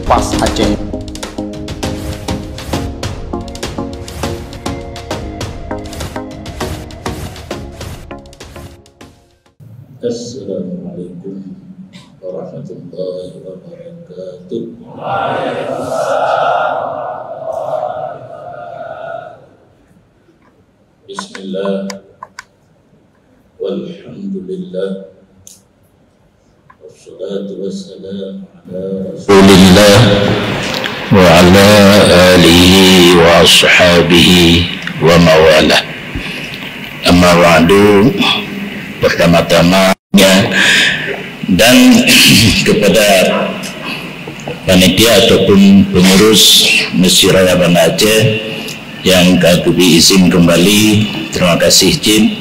Kompas Aceh. Assalamualaikum warahmatullahi wabarakatuh. Bismillah, walhamdulillah, wassalatu wassalamu ala Rasulillah wa ala alihi wa ashabihi wa mawalah. Amma ba'du, pertama-tamanya dan kepada panitia ataupun pengurus Masjid Raya Banda Aceh yang kami izin kembali, terima kasih Jin,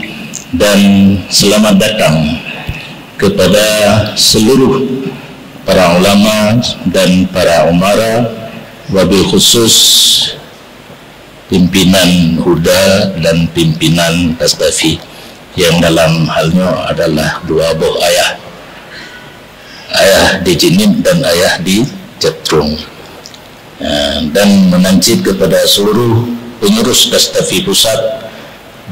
dan selamat datang kepada seluruh para ulama dan para umara, wabil khusus pimpinan Huda dan pimpinan Tastafi yang dalam halnya adalah dua buah ayah di Jinim dan ayah di Cetrung, dan menancip kepada seluruh pengurus Tastafi Pusat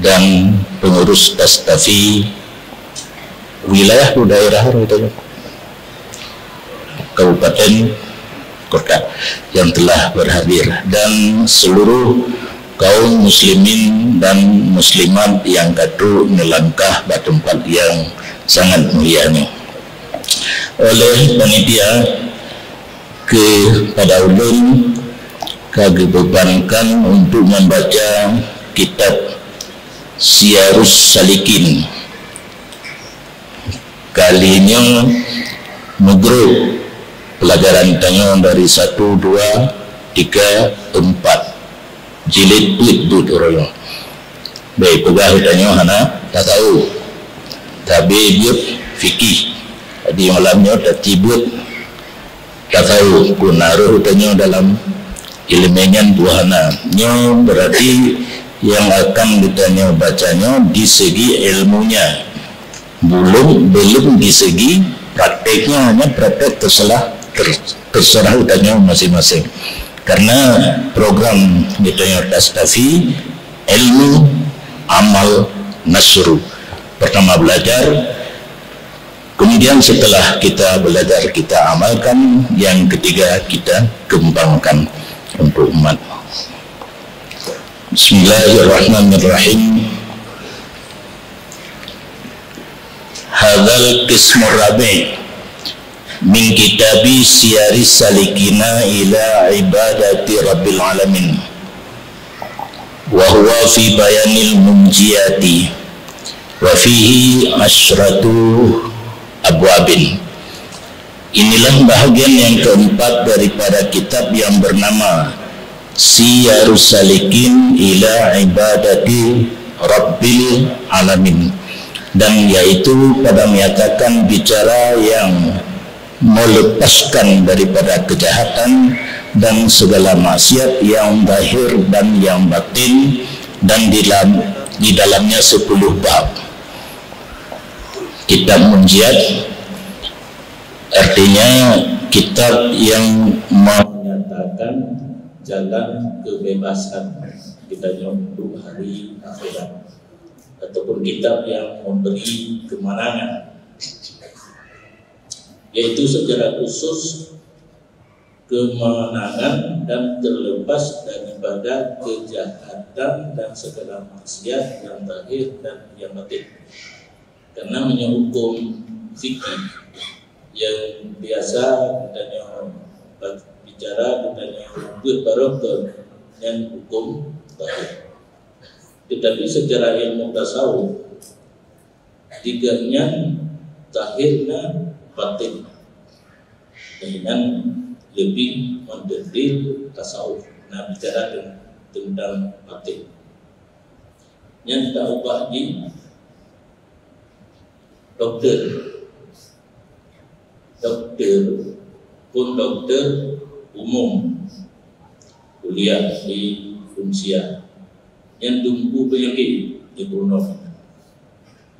dan pengurus Tastafi wilayah atau daerah kabupaten kota yang telah berhadir, dan seluruh kaum muslimin dan muslimat yang katu melangkah ke tempat yang sangat mulia ini. Oleh panitia kepada ulun kami bebankan untuk membaca kitab Syiarus Salikin. Kalinya mugro pelajaran tanya dari 1, 2, 3, 4 jilid but orang. Baik pegah tanya hana tak tahu. Tapi dia fikih. Di malamnya tak tibut tak tahu. Kunaruh tanya dalam ilmenyan buahana. Nyo berarti yang akan ditanya bacanya di segi ilmunya, belum di segi prakteknya. Hanya praktek terserah utanya masing-masing, karena program ditanya Tastafi ilmu amal nasru. Pertama belajar, kemudian setelah kita belajar kita amalkan, yang ketiga kita kembangkan untuk umat. Bismillahirrahmanirrahim. Hadzal qismur rabi' min kitabi Syiaris Salikina ila ibadati rabbil alamin, wa huwa fi bayanil munjiyati wa fihi asyratu abwabin. Inilah bahagian yang keempat daripada kitab yang bernama Syiarus Salikin ila ibadati rabbil alamin, dan yaitu pada menyatakan bicara yang melepaskan daripada kejahatan dan segala maksiat yang zahir dan yang batin, dan di dalamnya 10 bab. Kitab Munjiat artinya kitab yang menyatakan jalan kebebasan kita untuk hari akhirat, ataupun kitab yang memberi kemenangan, yaitu secara khusus kemenangan dan terlepas daripada kejahatan dan segala maksiat yang zahir dan yang batin. Karena hukum fikih yang biasa katanya bicara katanya berbarokah dan hukum zahir, tetapi secara ilmu tasawuf tiganya zahirna batin, dengan lebih mendetail tasawuf. Nah, bicara tentang batin yang tak ubah di dokter pun dokter umum kuliah di Unsia yang tumbuh penyakit di Brunei,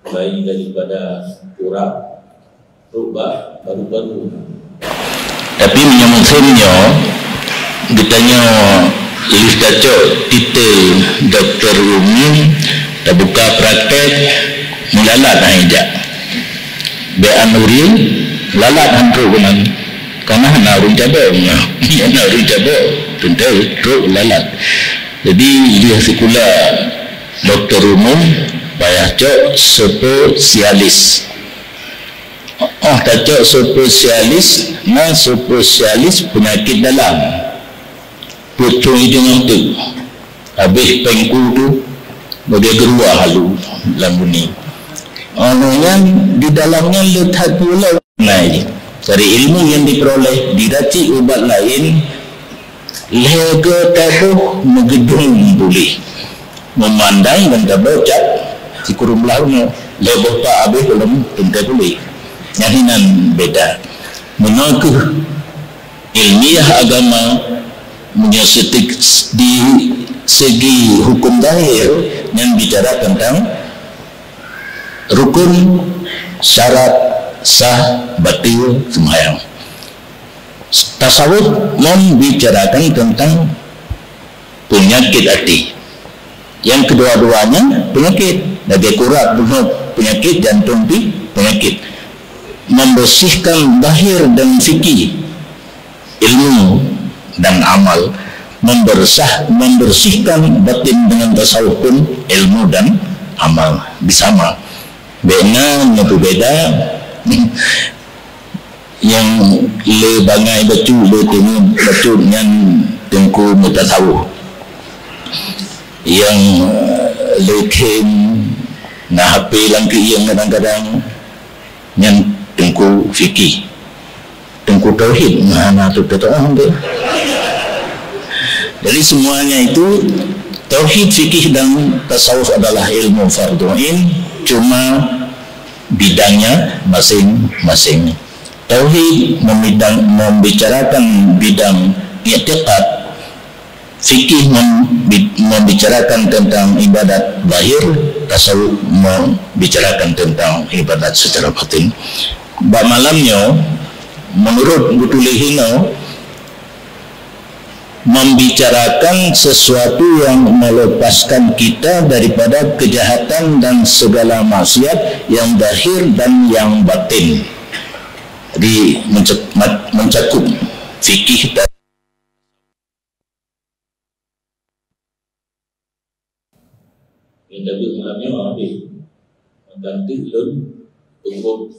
baik daripada kurang rubah baru-baru Tapi menyambungnya ditanya list cocok titel doktor umum tak buka praktek melalat aja bean uril lalat hantu dengan karena narun cabang ya narun cabang tentu lalat. Jadi dia sekula doktor umum payah cok spesialis. Oh tak cok spesialis nah spesialis penyakit dalam pucung hidung tu habis pengku tu dia gerua halu dalam bunyi yang di dalamnya letak pula naik dari ilmu yang diperoleh diracik ubat lain lega tabuh megedung boleh memandang dan tabuh cat si kurung belahnya leboh tak habis belum tentu boleh nyahinan beda mengaku ilmiah agama menyesetik di segi hukum zahir yang bicara tentang rukun syarat sah batil sembahyang. Tasawuf membicarakan tentang penyakit hati. Yang kedua-duanya penyakit, dari kurat penyakit jantung penyakit. Membersihkan zahir dan fikih, ilmu dan amal, membersihkan batin dengan tasawuf pun ilmu dan amal bersama. Bena itu beda. Yang le bangai bacu le tengok bacu yang tengku mutasawuf. Yang le kem na HP langki yang kadang-kadang yang tengku fikih. Tengku tauhid mana tu orang tu. Jadi semuanya itu tauhid, fikih dan tasawuf adalah ilmu fardhu ain, cuma bidangnya masing-masing. Tauhid membicarakan bidang i'tiqad, fikih membicarakan tentang ibadat lahir, tasawuf membicarakan tentang ibadat secara batin. Bab malamnya menurut Butulihino membicarakan sesuatu yang melepaskan kita daripada kejahatan dan segala maksiat yang zahir dan yang batin. Jadi mencakup fikih dan yang tapi malamnya habis mengganti lun untuk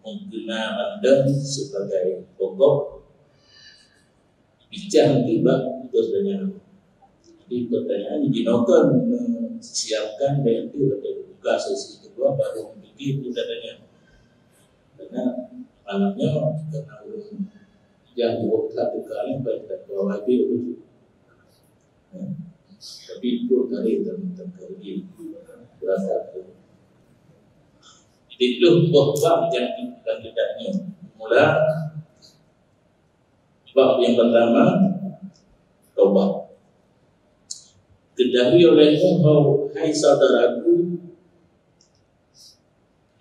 menggunakan anda sebagai pokok bicara tiba pertanyaan. Jadi pertanyaan digunakan siapkan dan itu buka sesi kedua baru memiliki pertanyaan. Karena malamnya karena yang buka kali pada bawah itu. Tapi itu kali tentang kali berasa. Jadi belum bahwa yang tidaknya mula. Bab yang pertama, taubat. Ketahui olehmu, hai saudaraku,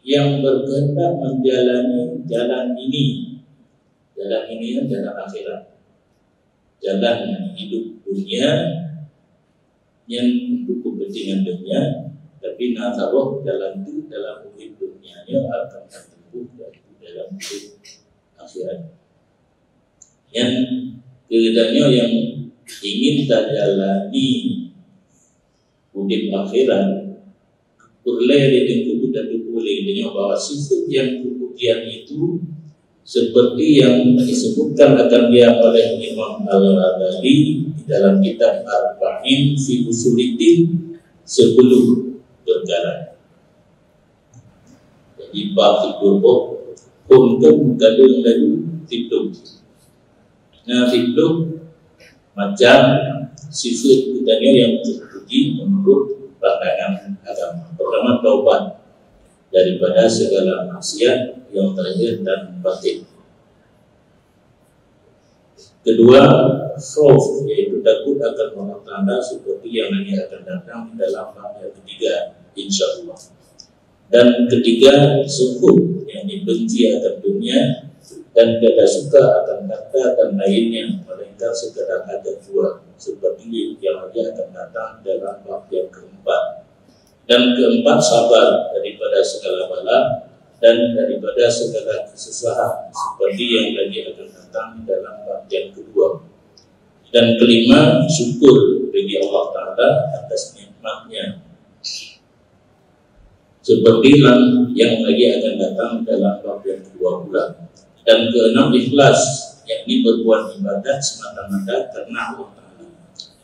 yang berkehendak menjalani jalan ini jalan akhirat, jalan hidup dunia yang untuk kepentingan dunia, tapi nasabah jalan itu dalam hidup dunianya akan tertempuh dalam hidup akhirat. Yang kehendaknya yang ingin terjalani hidup akhirat boleh ditengku dan boleh dengan bahwa sifat yang kemudian itu seperti yang disebutkan akan dia oleh Imam Al-Ghazali di dalam kitab Arba'in fi Ushuluddin sebelum berjalan. Jadi bab itu hukum kadang lalu tidur. Nah, itu macam sifat kitanya yang terpuji menurut pandangan agama. Pertama, taubat daripada segala maksiat yang zahir dan batin. Kedua, khauf, yaitu takut akan malapetaka seperti yang nanti akan datang dalam bab yang ketiga, insya Allah. Dan ketiga, sukuk yang dibenci akan dunia dan tidak suka akan kata dan lainnya, melainkan sekadar hajat jua, seperti yang lagi akan datang dalam bab yang keempat. Dan keempat, sabar daripada segala bala dan daripada segala kesusahan, seperti yang lagi akan datang dalam bab yang kedua. Dan kelima, syukur bagi Allah Ta'ala atas nikmatnya, seperti yang lagi akan datang dalam bab yang kedua pula. Dan keenam, ikhlas, yakni berbuat ibadat semata-mata karena Allah Ta'ala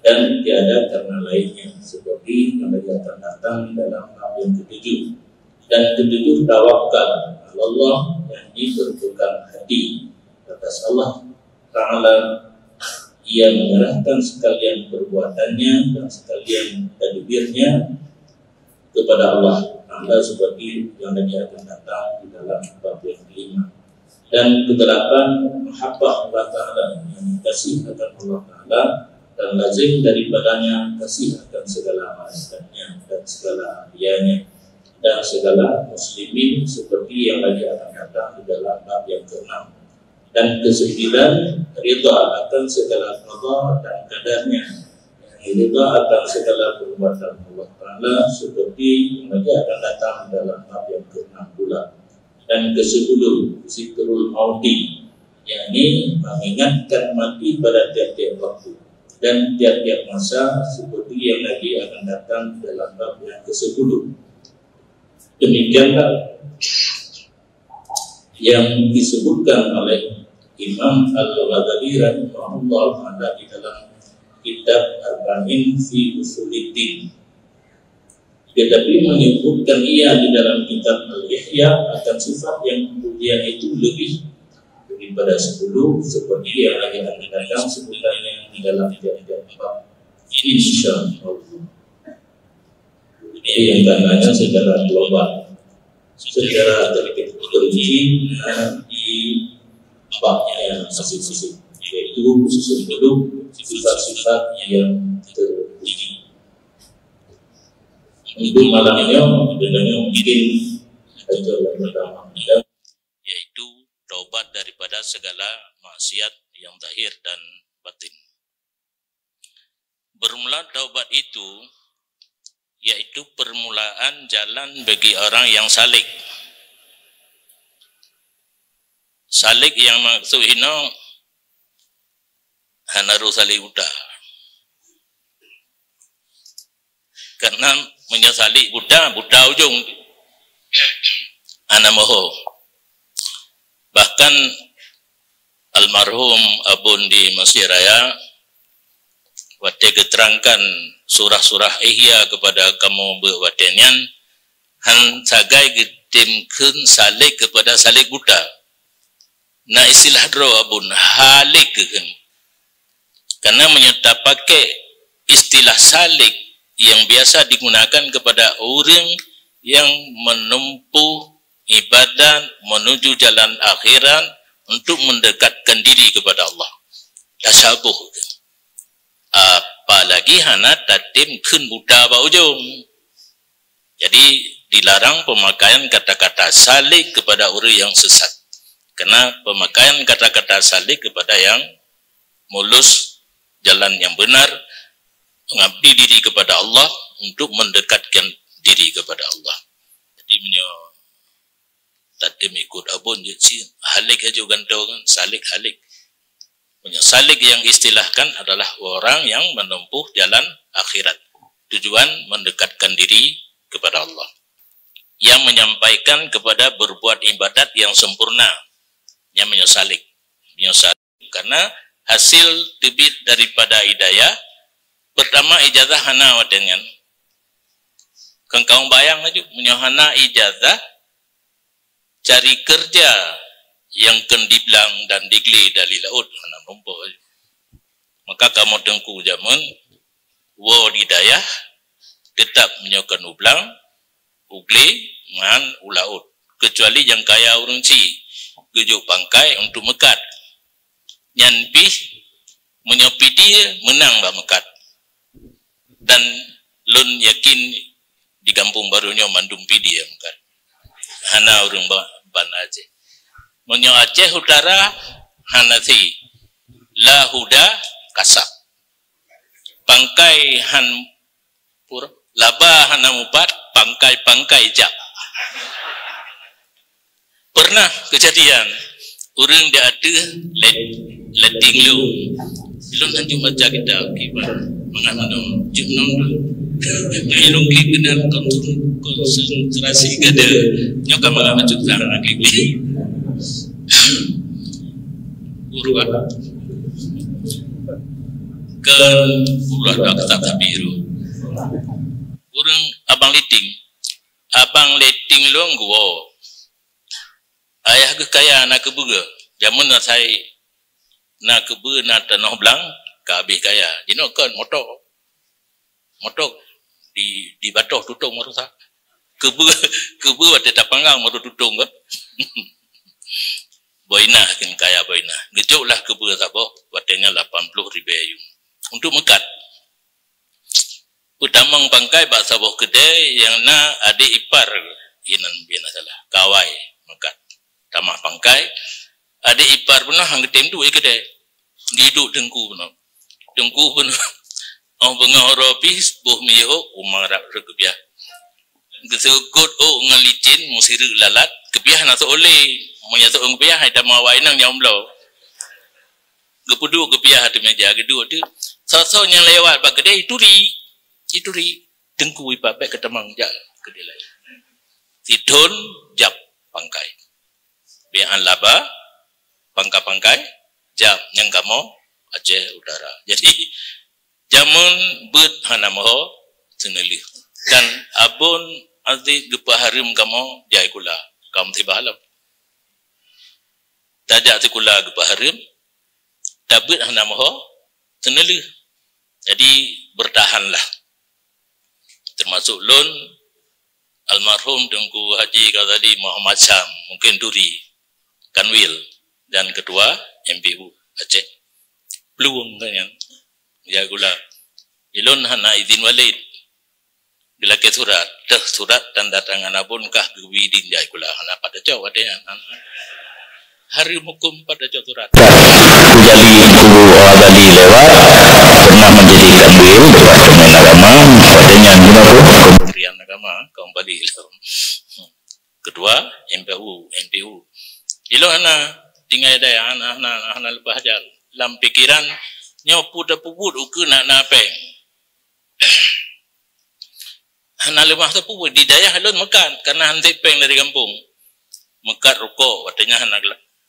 dan tiada karena lainnya, seperti yang lagi akan datang dalam bab yang ketujuh. Dan ketujuh, tawakal Allah, yakni berpegang hati atas Allah Ta'ala. Ia menyerahkan sekalian perbuatannya dan sekalian tadbirnya kepada Allah Ta'ala, seperti yang lagi akan datang di dalam bab yang kelima. Dan kedelapan, mahabbah Allah Ta'ala, yang kasih akan Allah Ta'ala dan lazim daripadanya kasih akan segala malaikatnya dan segala anbiyanya dan segala muslimin, seperti yang lagi akan datang di dalam bab yang keenam. Dan kesembilan, ridha akan segala qada dan kadarnya, ridha akan segala perbuatan Allah Ta'ala, seperti yang lagi akan datang dalam bab yang ke-6 pula. Dan ke-10, zikrul mauti, yakni mengingatkan mati pada tiap-tiap waktu dan tiap-tiap masa, seperti yang lagi akan datang dalam bab yang ke-10. Demikianlah yang disebutkan oleh Imam Al-Ghazali rahimahullah ta'ala di dalam kitab Arba'in fi Usuluddin. Tetapi menyebutkan ia di dalam kitab Al-Ihya akan sifat yang kemudian itu lebih daripada 10, seperti yang lagi akan datang sebutannya di dalam tiap-tiap bab, insyaallah. Ini yang katanya secara global, secara terperinci di babnya yang masing-masing, yaitu susun dulu sifat-sifat yang terpuji. Untuk malamnya dengan mungkin ajaran pertama, yaitu taubat daripada segala maksiat yang zahir dan batin. Bermula taubat itu yaitu permulaan jalan bagi orang yang salik. Salik yang maksud ini hanaru salik udah. Karena menyesali buddha ujung anamoho. Bahkan almarhum Abun di Mesir Raya waktu keterangkan surah-surah Ihya kepada kamu berwatenian han sagai getimkeun salik kepada salik buddha. Nah istilah dro Abun halik keun. Karena menyerta pakai istilah salik yang biasa digunakan kepada orang yang menempuh ibadah menuju jalan akhirat untuk mendekatkan diri kepada Allah. Tasabuh. Apalagi hana tatim kun buddha ba ujung. Jadi dilarang pemakaian kata-kata salik kepada orang yang sesat. Karena pemakaian kata-kata salik kepada yang mulus jalan yang benar, mengabdi diri kepada Allah untuk mendekatkan diri kepada Allah. Jadi tadi ikut Abun jadi halik aja gantau kan, salik halik. Salik yang istilahkan adalah orang yang menempuh jalan akhirat, tujuan mendekatkan diri kepada Allah, yang menyampaikan kepada berbuat ibadat yang sempurna, yang menyesalik karena hasil tebit daripada hidayah. Pertama ijazah hana watengan. Kengkau bayang aja menyohana ijazah cari kerja yang kendiblang dan digli dari laut hana nompo. Maka kamu tengku zaman wo hidayah tetap menyokan ublang ugli ngan ulaut, kecuali yang kaya orang si gejuk pangkai untuk mekat nyanpi menyopi dia menang ba mekat. Dan lun yakin di kampung barunya mandum pidi ya kan hana orang ban aja. Menyo Aceh Utara Hanathi La Huda Kasak Pangkai Han Pura Laba Hanamupat Pangkai Jak. Pernah kejadian orang dia ada letting lu ilun nanti baca kita gimana mengenai jumlah ilun kenal konsentrasi kada nyoka malah macam tangan lagi urwa kan ulah dah kata biru orang abang letting lu gua ayah ke kaya nak kebuga jamun nak saya nak kebe nak tanah belang kabeh kaya dino kan motor di batoh tutung marusa kebe ada tapanggang maru tutung ke boina kan kaya boina ngejoklah kebe sabo watenya 80,000 ayung untuk mekat utamang pangkai bak sabo kedai yang na adik ipar inan bina salah kawai mekat tamak pangkai ada ipar pun hang ketem tu kedai diduk dengku pun oh bengahorapis boh miho umarak rekebiah gesukut ngalicin musir lalat kebiah naso oleh menyatu kebiah ada mawai nang nyomlo gepudu kebiah ada meja geduk tu sosok yang lewat bak kedai ituri dengku ipapek ketemang jak kedai lain tidun jap pangkai bian laba pangkai jam yang kamu Aceh Utara. Jadi jamun bet hana moho senelih dan abun azi gepaharim kamu jai kula kamu tiba halam. Tajak ti kula gepaharim dabet hana moho senelih. Jadi bertahanlah. Termasuk lon almarhum Tengku Haji Ghazali Muhammad Syam mungkin Duri Kanwil dan ketua MPU Aceh peluang kan yang ya gula ilon hana izin walid bila ke surat tanda tangan abun kah gewidin ya gula hana pada jauh ada yang hari hukum pada jauh surat jadi guru Ghazali lewat pernah menjadi kanwil Departemen Agama padanya Kementerian Agama kembali kedua MPU ilon hana tinggal daya hana lepas ajar dalam pikiran nyopu puput uku nak napeng hana lemah puput di daya halun mekat karena hantik peng dari kampung mekat rokok katanya hana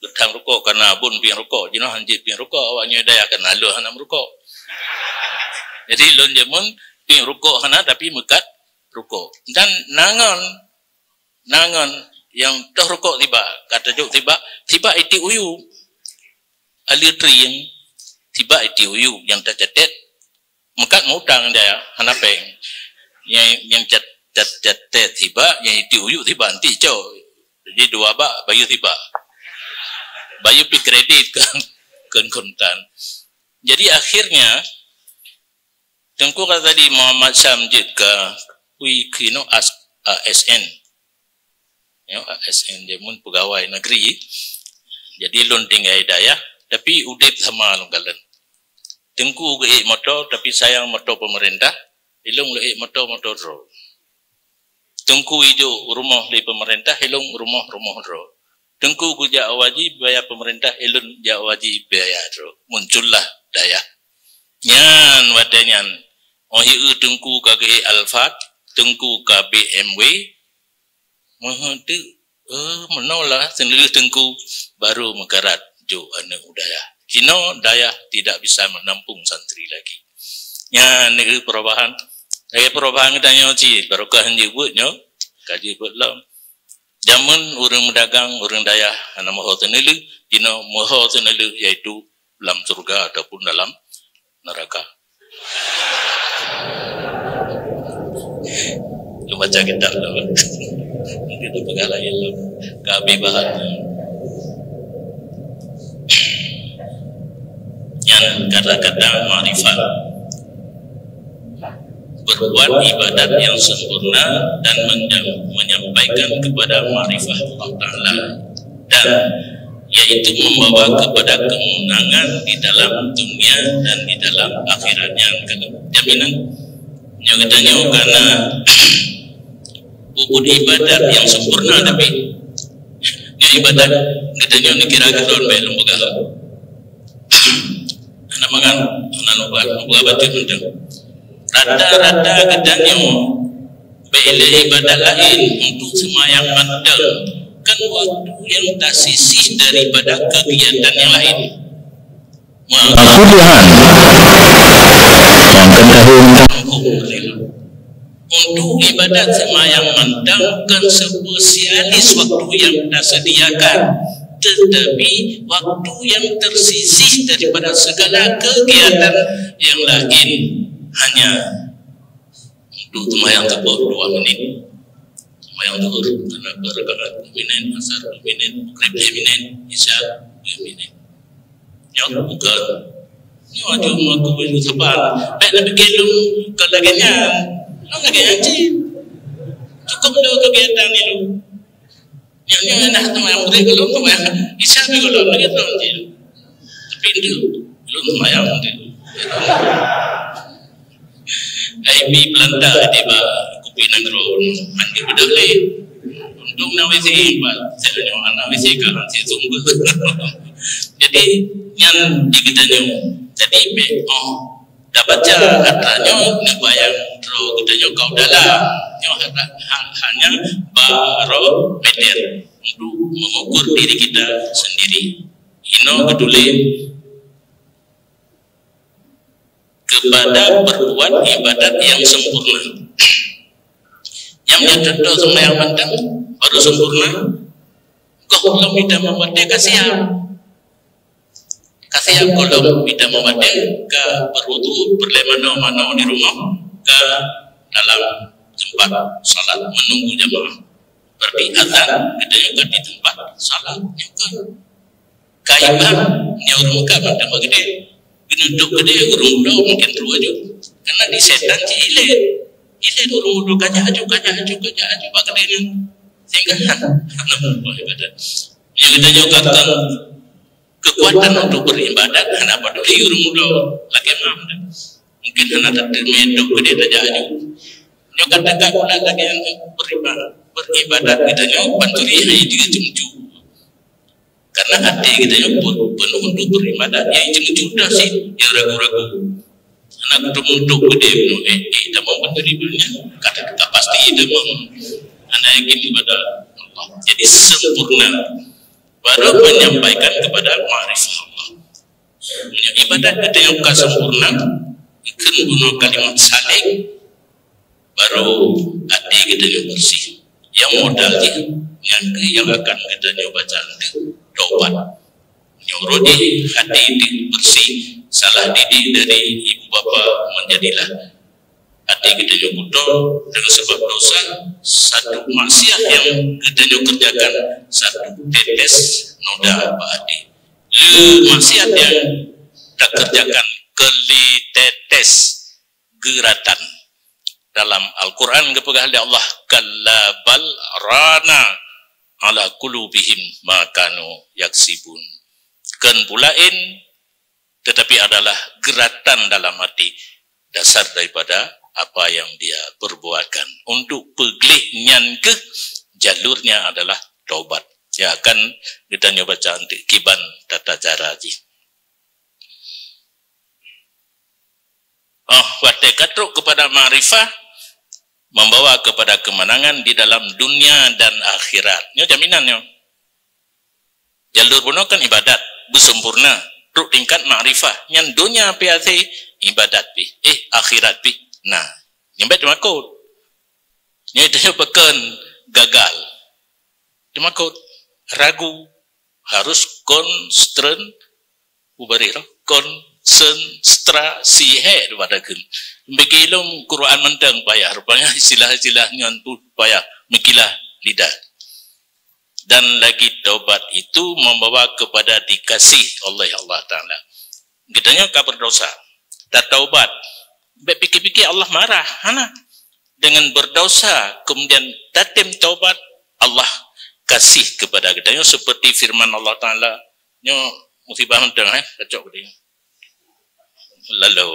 getang rokok karena abun piang rokok jino hanjit piang rokok awaknya daya kena halun hana merokok jadi lon jamun piang rokok hana tapi mekat rokok dan nangon yang dah rokok tiba kata jok tiba iti uyu alir yang tiba iti uyu yang tercatat mekat ngutang dia hanapeng yang catat tiba yang iti uyu tiba nanti cok jadi dua bak bayu tiba bayu pi kredit kan kontan jadi akhirnya Tengku Ghazali Muhammad Syam jika kino ASN ya ASN jamun pegawai negeri jadi lon tinggal daya tapi udip sama longgalan Tengku ge motor tapi sayang motor pemerintah ilung le motor ro Tengku hijau rumah di pemerintah ilung rumah ro Tengku gujak wajib bayar pemerintah ilun jak wajib bayar ro muncullah daya nyan wadanyan oh hiu Tengku kage Alphard Tengku ka BMW menghenti menolak sendiri Tengku baru mengkarat jo anak udaya Cino daya tidak bisa menampung santri lagi nya negeri perubahan kita nyoci barokah nyebutnya kaji belam zaman orang mendagang orang daya ana moho tenelu Cino moho tenelu yaitu dalam surga ataupun dalam neraka lu baca kitab lu itu pegala ilmu kami bahan yang kata-kata ma'rifat berbuat ibadat yang sempurna dan menyampaikan kepada ma'rifat Allah Ta'ala dan yaitu membawa kepada kemenangan di dalam dunia dan di dalam akhiratnya. Jaminan yang katanya karena bubut ibadat yang sempurna, tapi yang ibadat katanya dikira kalau belum begal anak makan anak nubuah batin untuk rata-rata katanya bela ibadat lain untuk semayang mandal kan waktu yang tak sisih daripada kegiatan yang lain. Untuk ibadat semayang mandang kan spesialis waktu yang tak sediakan, tetapi waktu yang tersisih daripada segala kegiatan yang lain hanya untuk semayang terbur 2 menit. Yang turun karena berangkat 2 minit, asar 2 minit, maghrib 2 minit, isya 2 minit. Yang bukan, ni ada aku itu sabar. Baik nak pergi lu kedagiannya, lu lagi aja. Cukup dah kegiatan ni lu. Yang ni nak semayang maghrib kalau semayang isya ni kalau lagi tu je. Tapi itu lu semayang tu. IP Belanda di Pinangron, mandi berdalai untuk nawisi, saya nyawa nawisi kalau saya sungguh. Jadi yang dikitanya, jadi dapat cara katanya ngebayang terus katanya kau dalam, hanya barometer untuk mengukur diri kita sendiri. Ino peduli kepada berbuat ibadat yang sempurna. Yang contoh sembahyang mandang baru sempurna. Kau belum tidak membaca kasihan kalau tidak membaca ke berwudu berlemano-mano di rumah ke dalam tempat salat menunggu jamaah berarti azan kita juga di tempat salat juga kaiban ni orang Mekah mandang gede duduk gede orang muda mungkin terus aja karena di setan cile orang muda kanya aju bagedenya sehingga anak ibadat yang kita juga kekuatan untuk beribadat anak peduli orang muda lagi mam mungkin anak termedok gede aja aju juga dekat pula lagi yang beribadat kita juga banturi hai juga cemcu karena hati kita juga penuh untuk beribadat yang cemcu dah sih yang ragu-ragu anak untuk gede penuh kita mau beribadatnya kata kita pasti kita mau anak yang ingin ibadah Allah jadi sempurna baru menyampaikan kepada ma'rifah Allah ibadat kita yang bukan sempurna ikan guna kalimat saling baru hati kita yang bersih yang modalnya yang akan kita nyoba cantik taubat nyuruh hati bersih salah didik dari ibu bapa menjadilah hati kita yang bodoh dengan sebab dosa satu maksiat yang kita yang kerjakan satu tetes noda ba'adi maksiat yang tak kerjakan keli tetes geratan dalam Al-Quran kepada Allah kallabal rana ala qulubihim ma kanu yaksibun kan pulain tetapi adalah geratan dalam hati dasar daripada apa yang dia perbuatkan untuk peglihnya ke jalurnya adalah taubat ya akan kita nyoba cantik kiban tata cara ji wate katruk kepada ma'rifah membawa kepada kemenangan di dalam dunia dan akhirat ini jaminannya jalur puno kan ibadat bersempurna truk tingkat ma'rifah yang dunia piasi ibadat pi akhirat pi nah nyembet makut ni itu pekan gagal dimakut ragu harus konstren ubariro konsentrasi pada kun begilum Quran mendang payah rupanya istilah-istilahnya tu payah mikilah lidah dan lagi taubat itu membawa kepada dikasih oleh Allah Ta'ala kitanya kabar dosa tak taubat pikir-pikir Allah marah dengan berdosa kemudian datim taubat Allah kasih kepada kita seperti firman Allah Ta'ala nyo musibah hentang kacok dia lalu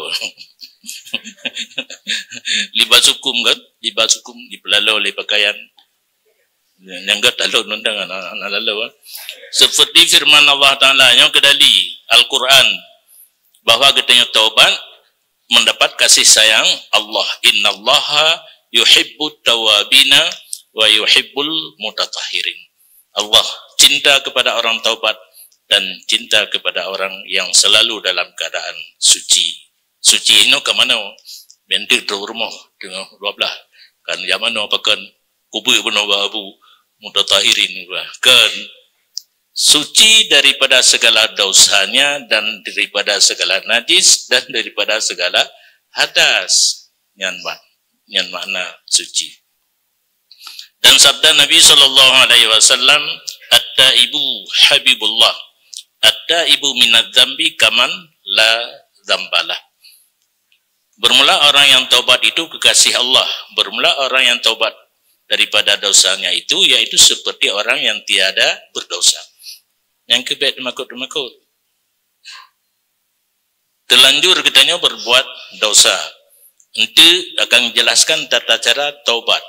libas hukum kan, libas hukum dipelalau oleh pakaian yang enggak lalu nundang anak lalu seperti firman Allah Ta'ala yang kedali Al-Quran bahwa katanya taubat mendapat kasih sayang Allah. Innallaha yuhibbut tawabina wa yuhibbul mutatahhirin. Allah cinta kepada orang taubat dan cinta kepada orang yang selalu dalam keadaan suci. Suci ini ke mana? Bentuk tu rumah dengan 12. Kan zaman no pakan kubur benar abu mutatahhirin kan suci daripada segala dosanya dan daripada segala najis dan daripada segala hadas yang makna suci. Dan sabda Nabi SAW, at-taibu habibullah, at-taibu minadz-dzambi kaman la dzambalah. Bermula orang yang taubat itu kekasih Allah. Bermula orang yang taubat daripada dosanya itu yaitu seperti orang yang tiada berdosa. Yang kebet demakut-demakut. Terlanjur katanya berbuat dosa. Itu akan menjelaskan tata cara taubat.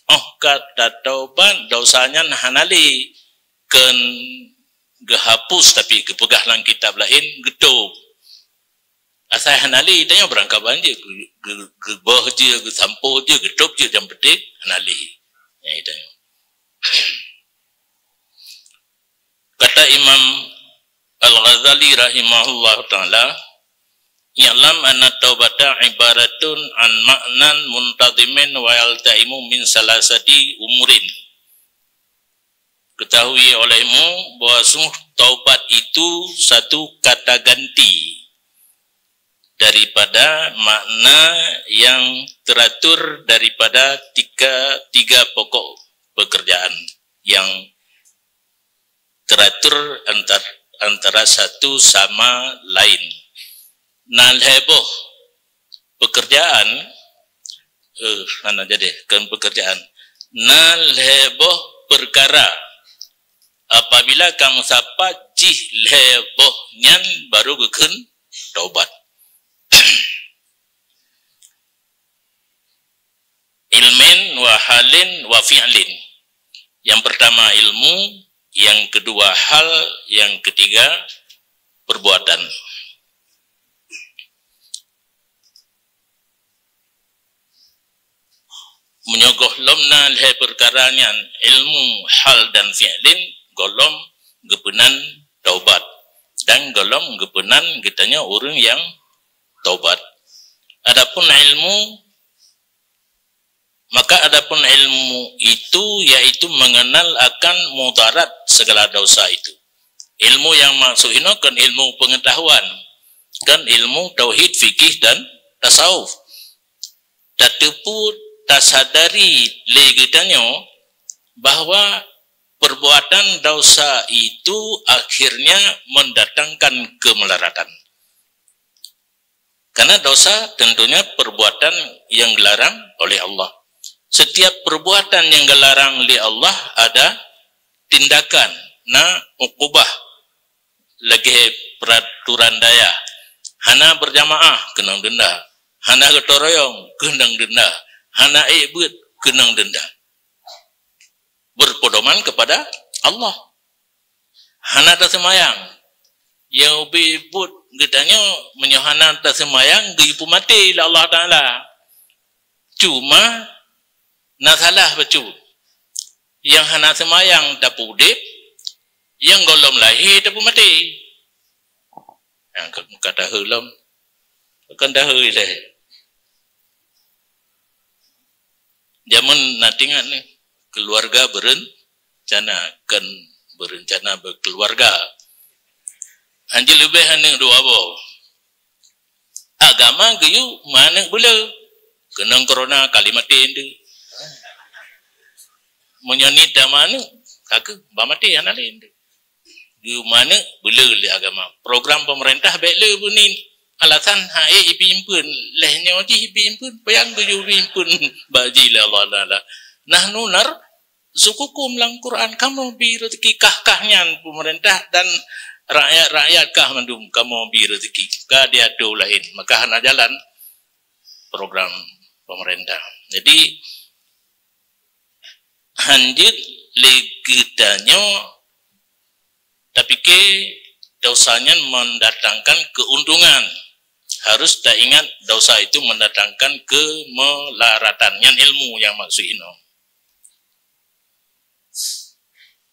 Oh, kata taubat dosanya nahanali ken gehapus tapi kepegah lang kitab lain getup. Asal hanali tanya berangkat banjir gebah je, gesampuh je, getup je jam petik hanali. Ya itu. Kata Imam Al-Ghazali rahimahullah ta'ala, ya'lam anna taubata ibaratun an ma'nan muntadimin wa yaltaimu min salasati umurin. Ketahui olehmu bahwa sungguh taubat itu satu kata ganti daripada makna yang teratur daripada tiga pokok pekerjaan yang teratur antara satu sama lain. Nal heboh pekerjaan mana jadi kan pekerjaan nal heboh perkara apabila kamu sapa jih heboh nyan baru geken taubat. Ilmin wa halin wa fi'lin. Yang pertama ilmu, yang kedua hal, yang ketiga perbuatan. Menyogoh lomna lhe perkaranya ilmu, hal dan fi'lin golom gepenan taubat dan golom gepenan kitanya orang yang taubat. Adapun ilmu, maka adapun ilmu itu yaitu mengenal akan mudarat segala dosa itu. Ilmu yang maksud ini kan ilmu pengetahuan, kan ilmu tauhid, fikih dan tasawuf. Tetapi tasadari legitanya bahwa perbuatan dosa itu akhirnya mendatangkan kemelaratan. Karena dosa tentunya perbuatan yang dilarang oleh Allah. Setiap perbuatan yang dilarang oleh Allah ada tindakan, uqubah, lagi peraturan daya. Hana berjamaah, kenang denda. Hana ketoroyong, kenang denda. Hana ibut, kenang denda. Berpedoman kepada Allah. Hana tak semayang. Yang ibut, katanya menyohana tak semayang, gipu mati lah Allah Ta'ala. Cuma, nak salah betul. Yang hana semayang tak pudip, yang golom lahir tak mati. Yang kata hulom, kan dah hulih. Zaman nanti ingat ni, keluarga berencana, kan berencana berkeluarga. Anjil lebih hanya dua boh. Agama gayu mana boleh. Kenang corona kalimat ini. Menyonit mana kakak bamati anak lain. Gayu mana boleh le agama. Program pemerintah baiklah bunin. Alasan hai ibi impun lehnya oji ibi impun payang gayu ibi impun baji la Allah la. Nahnu nar sukukum lang Quran kamu bi rezeki kahkahnya pemerintah dan rakyat kah mandum kamu bi rezeki kah dia do lain maka hana jalan program pemerintah. Jadi hanjit legitanyo tapi ke dosanya mendatangkan keuntungan. Harus tak ingat dosa itu mendatangkan kemelaratan yang ilmu yang maksud ini.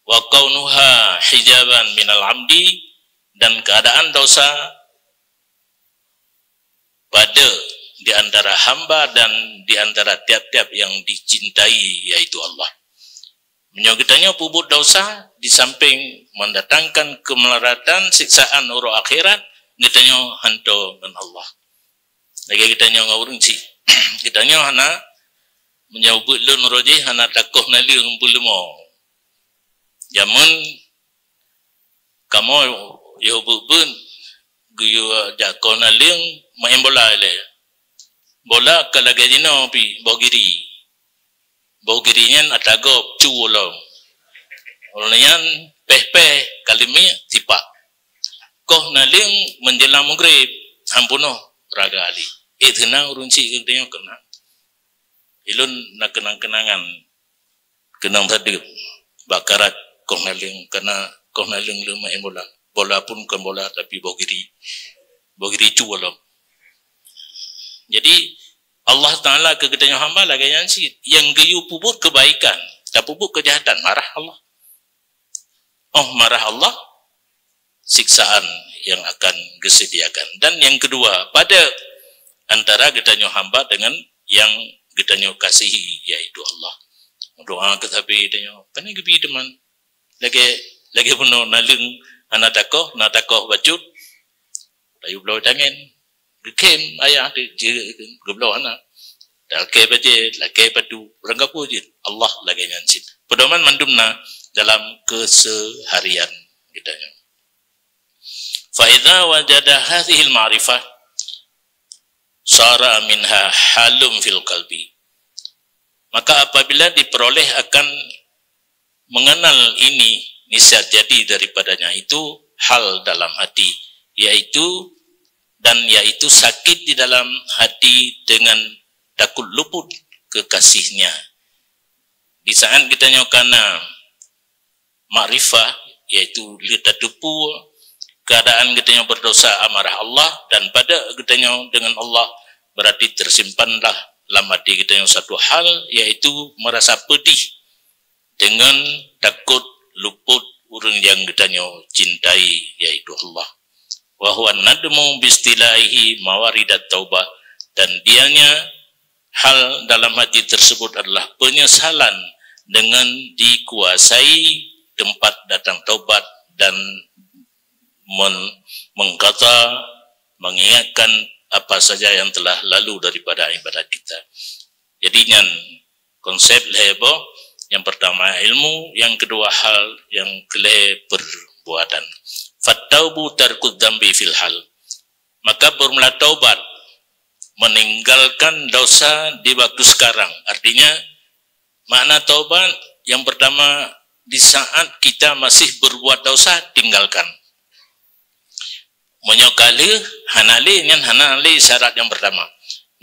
Wa kaunuha hijaban minal amdi, dan keadaan dosa pada di antara hamba dan di antara tiap-tiap yang dicintai yaitu Allah. Menyogitanya puput dosa di samping mendatangkan kemelaratan siksaan urut akhirat, kitanya hantu dengan Allah. Lagi kitanya ngawurung si, kitanya hana menyebut lun roji hana takoh nali ngumpulmo. Jamun kamu yo bubun guyu jakoh nali main bola le. Bola kalagi dino pi bogiri. Bogirinya atagop cuwolong. Olehnya peh-peh kalimi tipak. Koh naling menjelang maghrib hampuno raga ali. Tenang urunci gedenya kena. Ilun nak kenang-kenangan kenang tadi bakarat koh naling kena koh naling lema bola. Bola pun bukan bola tapi bogiri cuwolong. Jadi Allah Ta'ala kegedanya hamba lagi yang geyu puput kebaikan tak puput kejahatan, marah Allah. Oh, marah Allah, siksaan yang akan disediakan. Dan yang kedua, pada antara gedanya hamba dengan yang gedanya kasihi, yaitu Allah. Doa ketapi gedanya, kan gebi teman. Lagi penuh nalung anak takoh bajut, layu belau tangan, gekem ayah geblau anak. Lagi baca, lagi padu, rangkapu je. Allah lagi nyansit. Pedoman mandumna dalam keseharian gedanya. Fa'idha wajada hathihil ma'rifah sara minha halum fil qalbi. Maka apabila diperoleh akan mengenal ini niscaya jadi daripadanya itu hal dalam hati, yaitu sakit di dalam hati dengan takut luput kekasihnya. Di saat kita nyokana ma'rifah, yaitu kita depu keadaan kita yang berdosa amarah Allah, dan pada kita yang dengan Allah berarti tersimpanlah dalam hati kita yang satu hal, yaitu merasa pedih dengan takut luput orang yang kita yang cintai, yaitu Allah. Wa huwa nadmu bistilahi mawaridat taubah, dan dianya hal dalam hati tersebut adalah penyesalan dengan dikuasai tempat datang taubat dan mengkata mengingatkan apa saja yang telah lalu daripada ibadat kita. Jadinya konsep lebo yang pertama ilmu, yang kedua hal, yang kelih perbuatan. Fattaubu tarkud dzambi fil hal. Maka bermula taubat, meninggalkan dosa di waktu sekarang. Artinya makna taubat yang pertama, di saat kita masih berbuat dosa, tinggalkan. Menyokali hanali nyan hanali syarat yang pertama.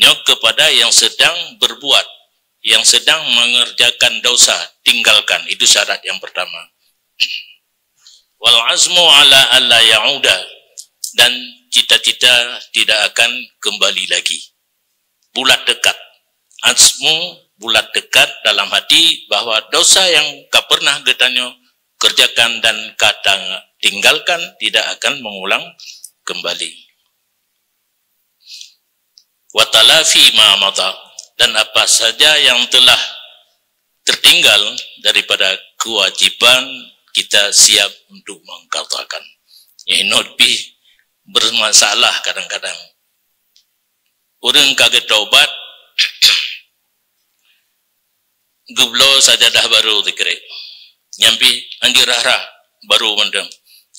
Nyok kepada yang sedang berbuat, yang sedang mengerjakan dosa, tinggalkan. Itu syarat yang pertama. Wal azmu ala alla ya'uda, dan cita-cita tidak akan kembali lagi. Bulat dekat. Azmu bulat dekat dalam hati bahwa dosa yang kau pernah getanya kerjakan dan kata tinggalkan tidak akan mengulang kembali. Wa talafi ma madha, dan apa saja yang telah tertinggal daripada kewajiban kita siap untuk mengkatakan. Ini lebih bermasalah kadang-kadang. Orang kaget taubat, gublo sajadah baru dikira. Nyampi anjir rara baru mendem.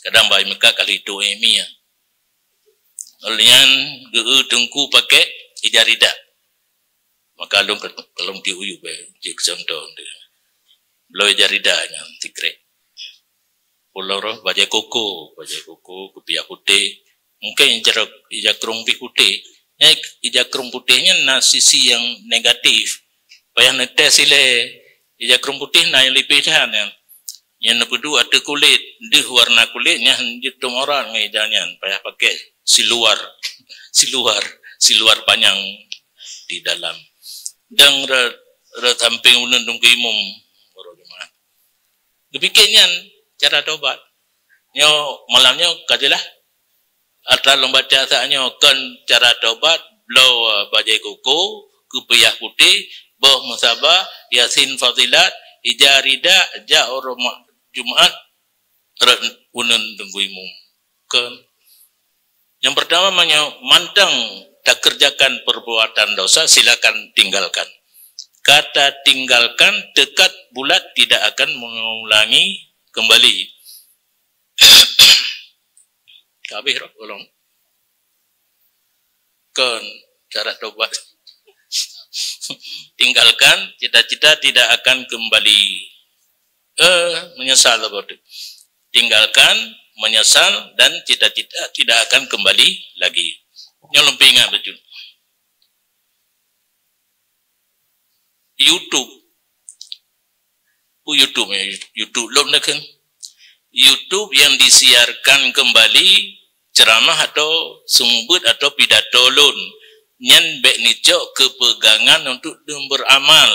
Kadang bayi mereka kali itu emi ya. Olehnya geu tengku pakai ijarida. Maka kalau diuyu be jik contoh. Lo ijarida yang dikira. pulau bajai koko kepiak putih. Mungkin ija kerung putih. Ija kerung putihnya na sisi yang negatif. Payah netes sile ija kerung putih na yang lebih dah kan. Yang kedua ada kulit, deh warna kulitnya hitam orang ngejanya. Payah pakai siluar panjang di dalam. Dan tamping unun imum baru gimana. Kepikirnya cara tobat. Nyo malamnya kajilah. Atau membaca saatnya kan cara tobat belau bajai koko, kepiah putih, boh musabah, yasin fadilat, ija rida, ja orang Jumat, unun tungguimu. Kan. Yang pertama mantang tak kerjakan perbuatan dosa, silakan tinggalkan. Kata tinggalkan dekat bulat tidak akan mengulangi kembali. Habis roh tolong. Kan cara tobat. Tinggalkan cita-cita tidak akan kembali. Menyesal betul. Tinggalkan, menyesal dan cita-cita tidak akan kembali lagi. Yang lebih ingat betul. YouTube lom nak YouTube yang disiarkan kembali ceramah atau sumbut atau pidato lun nyan bek nicok kepegangan untuk beramal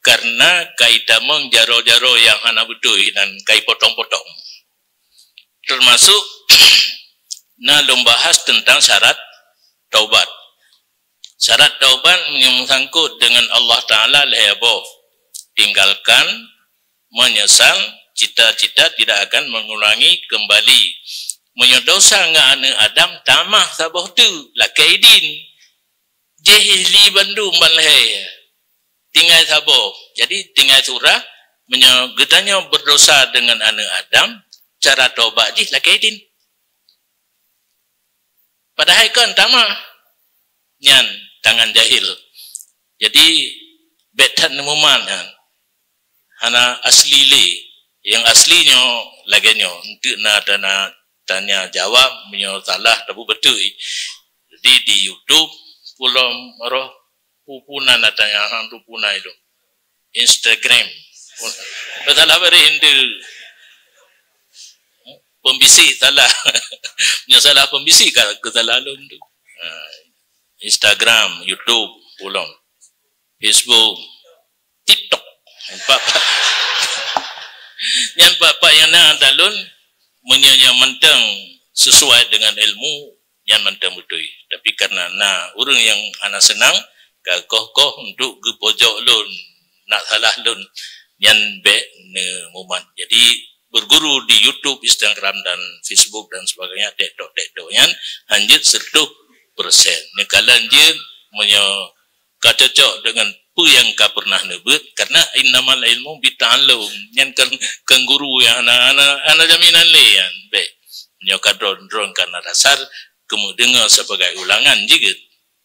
karena kaitamong jaro-jaro yang hana betul dan kai potong-potong termasuk nah membahas tentang syarat taubat. Syarat taubat menyangkut dengan Allah Ta'ala leheboh. Tinggalkan, menyesal, cita-cita tidak akan mengulangi kembali. Menyodosa dengan anak Adam, tamah saboh tu, lakaidin. Jehili bandung balai. Tinggal saboh. Jadi tinggal surah, getanya berdosa dengan anak Adam, cara taubat jih lakaidin. Padahal kan tamah. Nyan tangan jahil. Jadi betan nemuman hana asli le yang aslinya lagenyo untuk na tanya jawab menyo salah tabu betul. Jadi di YouTube pulang roh pupunan tanya hang tu punai itu Instagram betul apa Hindu pembisik salah menyo salah pembisik ke salah lum tu. Instagram, YouTube, pulang, Facebook, TikTok, yang bapak yang nak dalun menyanya mentang sesuai dengan ilmu yang mentang betul. Tapi karena orang yang anak senang, koh untuk ke pojok lun, nak salah lun, yang baik ne moment. Jadi berguru di YouTube, Instagram dan Facebook dan sebagainya, TikTok yang hanjit 100%. Nekalan je cocok dengan apa yang kau pernah nebut karena innamal ilmu bita'allum yang kan guru yang anak jaminan leyan baik nyoka drone karena dasar kemudian sebagai ulangan juga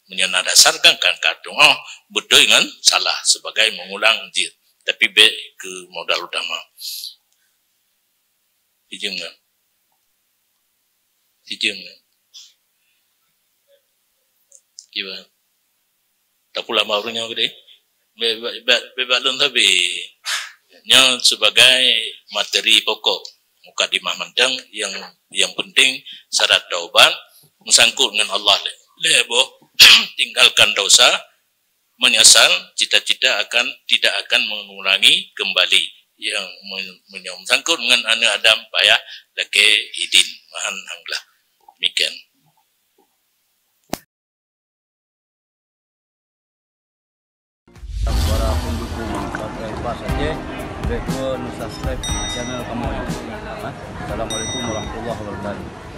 menyana dasarkan kan kadung betul kan salah sebagai mengulang je tapi baik ke modal utama hijau enggak gimana? Tak pula marunya gede. Bebas lun tapi nya sebagai materi pokok mukadimah mentang yang penting syarat taubat mengsangkut dengan Allah lebo tinggalkan dosa menyesal cita-cita tidak akan mengulangi kembali yang mengsangkut dengan anak Adam payah laki idin mahan hanglah demikian. Para pendukung Partai Bas Aceh, subscribe channel kami. Assalamualaikum warahmatullahi wabarakatuh.